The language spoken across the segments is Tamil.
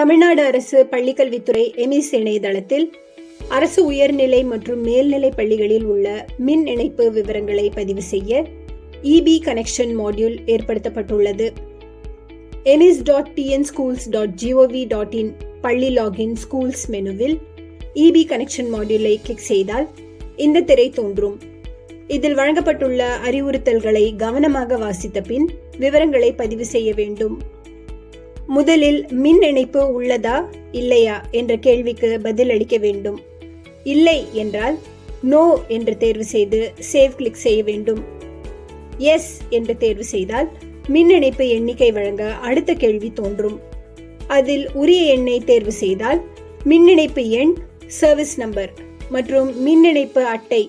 தமிழ்நாடு அரசு பள்ளிக்கல்வித்துறை எமிஸ் இணையதளத்தில் அரசு உயர்நிலை மற்றும் மேல்நிலை பள்ளிகளில் உள்ள மின் இணைப்பு விவரங்களை பதிவு செய்ய இபி கனெக்ஷன் மாடியூல் ஏற்படுத்தப்பட்டுள்ளது. emis.tnschools.gov.in பள்ளி லாகின் ஸ்கூல்ஸ் மெனுவில் இபி கனெக்ஷன் மாடியூலை கிளிக் செய்தால் இந்த திரை தோன்றும். இதில் வழங்கப்பட்டுள்ள அறிவுறுத்தல்களை கவனமாக வாசித்த பின் விவரங்களை பதிவு செய்ய வேண்டும். முதலில் மின் இணைப்பு உள்ளதா இல்லையா என்ற கேள்விக்கு பதில் அளிக்க வேண்டும். இல்லை என்றால் நோ என்று தேர்வு செய்து சேவ் கிளிக் செய்ய வேண்டும். எஸ் என்று தேர்வு செய்தால் மின் இணைப்பு எண்ணிக்கை வழங்க அடுத்த கேள்வி தோன்றும். அதில் உரிய எண்ணை தேர்வு செய்தால் மின் இணைப்பு எண், சர்வீஸ் நம்பர் மற்றும் மின் இணைப்பு அட்டை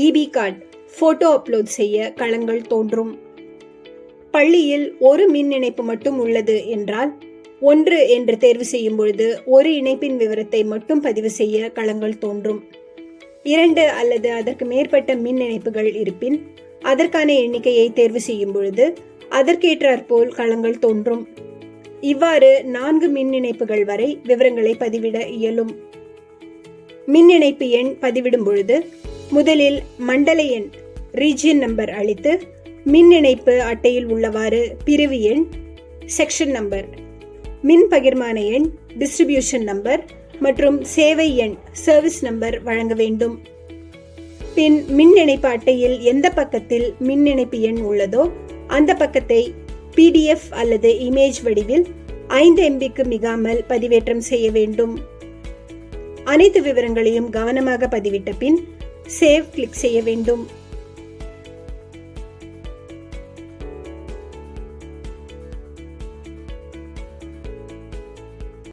இபி கார்டு போட்டோ அப்லோட் செய்ய களங்கள் தோன்றும். பள்ளியில் ஒரு மின் இணைப்பு மட்டும் உள்ளது என்றால் 1 என்று தேர்வு செய்யும் பொழுது ஒரு இணைப்பின் விவரத்தை மட்டும் பதிவு செய்ய களங்கள் தோன்றும். 2 அல்லது அதற்கு மேற்பட்ட மின் இணைப்புகள் இருப்பின் அதற்கான எண்ணிக்கையை தேர்வு செய்யும் பொழுது அதற்கேற்றாற்போல் களங்கள் தோன்றும். இவ்வாறு 4 மின் இணைப்புகள் வரை விவரங்களை பதிவிட இயலும். மின் இணைப்பு எண் பதிவிடும் பொழுது முதலில் மண்டல எண் ரீஜியன் நம்பர் அளித்து மின் இணைப்பு அட்டையில் உள்ளவாறு பிரிவு எண், செக்ஷன் நம்பர், மின் பகிர்மான எண், டிஸ்ட்ரிபியூஷன் நம்பர் மற்றும் சேவை எண், சர்வீஸ் நம்பர் வழங்க வேண்டும். பின் மின் இணைப்பு அட்டையில் எந்த பக்கத்தில் மின் இணைப்பு எண் உள்ளதோ அந்த பக்கத்தை PDF அல்லது இமேஜ் வடிவில் 5 MBக்கு மிகாமல் பதிவேற்றம் செய்ய வேண்டும். அனைத்து விவரங்களையும் கவனமாக பதிவிட்ட பின் சேவ் கிளிக் செய்ய வேண்டும்.